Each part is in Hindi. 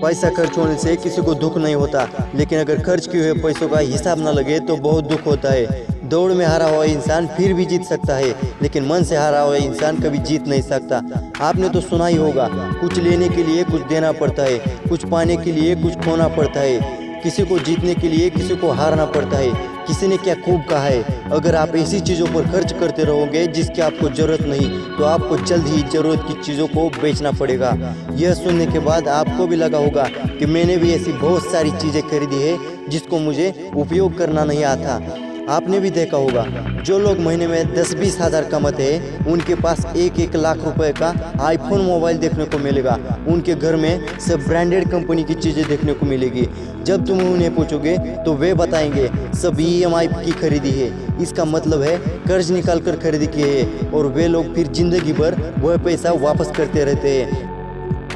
पैसा खर्च होने से किसी को दुख नहीं होता, लेकिन अगर खर्च किए हुए पैसों का हिसाब न लगे तो बहुत दुख होता है। दौड़ में हारा हुआ इंसान फिर भी जीत सकता है, लेकिन मन से हारा हुआ इंसान कभी जीत नहीं सकता। आपने तो सुना ही होगा, कुछ लेने के लिए कुछ देना पड़ता है, कुछ पाने के लिए कुछ खोना पड़ता है, किसी को जीतने के लिए किसी को हारना पड़ता है। किसी ने क्या खूब कहा है, अगर आप ऐसी चीज़ों पर खर्च करते रहोगे जिसकी आपको ज़रूरत नहीं, तो आपको जल्द ही ज़रूरत की चीज़ों को बेचना पड़ेगा। यह सुनने के बाद आपको भी लगा होगा कि मैंने भी ऐसी बहुत सारी चीज़ें खरीदी है जिसको मुझे उपयोग करना नहीं आता। आपने भी देखा होगा, जो लोग महीने में 10-20 हज़ार कमाते हैं उनके पास 1-1 लाख रुपए का आईफोन मोबाइल देखने को मिलेगा। उनके घर में सब ब्रांडेड कंपनी की चीज़ें देखने को मिलेगी। जब तुम उन्हें पूछोगे तो वे बताएंगे सब EMI की खरीदी है। इसका मतलब है कर्ज निकाल कर खरीदी की है, और वे लोग फिर जिंदगी भर वह पैसा वापस करते रहते हैं।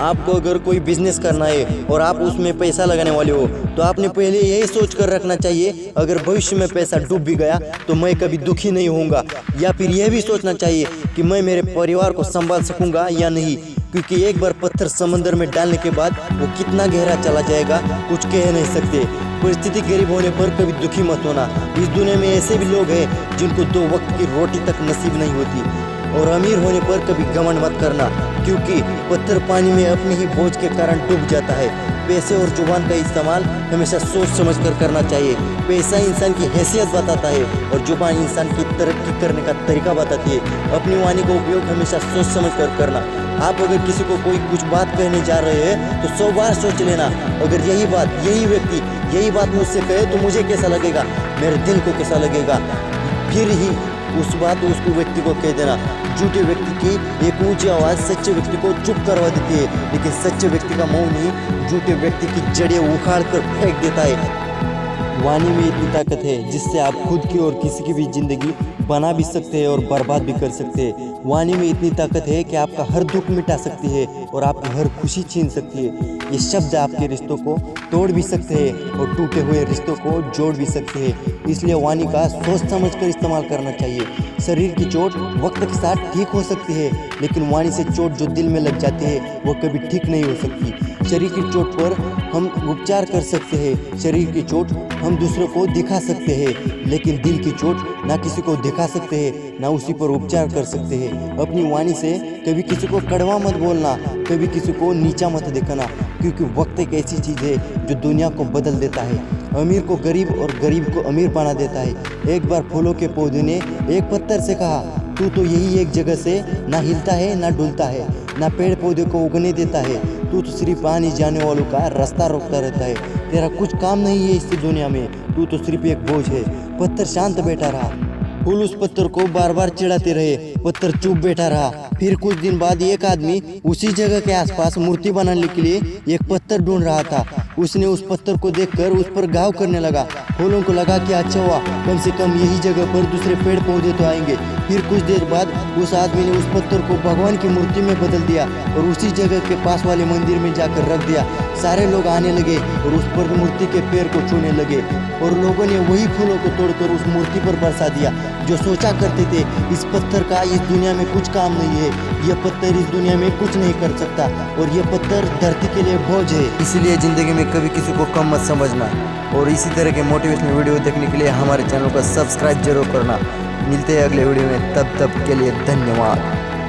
आपको अगर कोई बिजनेस करना है और आप उसमें पैसा लगाने वाले हो, तो आपने पहले यही सोच कर रखना चाहिए, अगर भविष्य में पैसा डूब भी गया तो मैं कभी दुखी नहीं होऊंगा। या फिर यह भी सोचना चाहिए कि मैं मेरे परिवार को संभाल सकूंगा या नहीं, क्योंकि एक बार पत्थर समंदर में डालने के बाद वो कितना गहरा चला जाएगा कुछ कह नहीं सकते। परिस्थिति गरीब होने पर कभी दुखी मत होना। इस दुनिया में ऐसे भी लोग हैं जिनको 2 वक्त की रोटी तक नसीब नहीं होती। और अमीर होने पर कभी घमंड मत करना, क्योंकि पत्थर पानी में अपने ही बोझ के कारण डूब जाता है। पैसे और जुबान का इस्तेमाल हमेशा सोच समझ कर करना चाहिए। पैसा इंसान की हैसियत बताता है और जुबान इंसान की तरक्की करने का तरीका बताती है। अपनी वाणी का उपयोग हमेशा सोच समझ कर करना। आप अगर किसी को कोई कुछ बात कहने जा रहे हैं तो 100 बार सोच लेना, अगर यही व्यक्ति यही बात मुझसे कहे तो मुझे कैसा लगेगा, मेरे दिल को कैसा लगेगा, फिर ही उस व्यक्ति को कह देना। झूठे व्यक्ति की एक ऊंची आवाज़ सच्चे व्यक्ति को चुप करवा देती है, लेकिन सच्चे व्यक्ति का मौन ही झूठे व्यक्ति की जड़ें उखाड़ कर फेंक देता है। वाणी में इतनी ताकत है जिससे आप खुद की और किसी की भी जिंदगी बना भी सकते हैं और बर्बाद भी कर सकते हैं। वाणी में इतनी ताकत है कि आपका हर दुख मिटा सकती है और आपकी हर खुशी छीन सकती है। ये शब्द आपके रिश्तों को तोड़ भी सकते हैं और टूटे हुए रिश्तों को जोड़ भी सकते हैं। इसलिए वाणी का सोच समझ कर इस्तेमाल करना चाहिए। शरीर की चोट वक्त के साथ ठीक हो सकती है, लेकिन वाणी से चोट जो दिल में लग जाती है वो कभी ठीक नहीं हो सकती। शरीर की चोट पर हम उपचार कर सकते हैं, शरीर की चोट हम दूसरों को दिखा सकते हैं, लेकिन दिल की चोट ना किसी को दिखा सकते हैं ना उसी पर उपचार कर सकते हैं। अपनी वाणी से कभी किसी को कड़वा मत बोलना, कभी किसी को नीचा मत दिखाना, क्योंकि वक्त एक ऐसी चीज़ है जो दुनिया को बदल देता है। अमीर को गरीब और गरीब को अमीर बना देता है। एक बार फूलों के पौधे ने एक पत्थर से कहा, तू तो यही एक जगह से ना हिलता है ना डुलता है, ना पेड़ पौधे को उगने देता है, तू तो सिर्फ आने जाने वालों का रास्ता रोकता रहता है, तेरा कुछ काम नहीं है इस दुनिया में, तू तो सिर्फ एक बोझ है। पत्थर शांत बैठा रहा, फूल उस पत्थर को बार बार चिढ़ाते रहे, पत्थर चुप बैठा रहा। फिर कुछ दिन बाद एक आदमी उसी जगह के आसपास मूर्ति बनाने के लिए एक पत्थर ढूंढ रहा था। उसने उस पत्थर को देखकर उस पर घाव करने लगा। फूलों को लगा कि अच्छा हुआ, कम से कम यही जगह पर दूसरे पेड़ पौधे तो आएंगे। फिर कुछ देर बाद उस आदमी ने उस पत्थर को भगवान की मूर्ति में बदल दिया और उसी जगह के पास वाले मंदिर में जाकर रख दिया। सारे लोग आने लगे और उस पर मूर्ति के पैर को छूने लगे, और लोगों ने वही फूलों को तोड़कर उस मूर्ति पर बरसा दिया। जो सोचा करते थे इस पत्थर का इस दुनिया में कुछ काम नहीं है, यह पत्थर इस दुनिया में कुछ नहीं कर सकता, और यह पत्थर धरती के लिए बोझ है। इसलिए ज़िंदगी में कभी किसी को कम मत समझना, और इसी तरह के मोटिवेशनल वीडियो देखने के लिए हमारे चैनल को सब्सक्राइब जरूर करना। मिलते हैं अगले वीडियो में, तब के लिए धन्यवाद।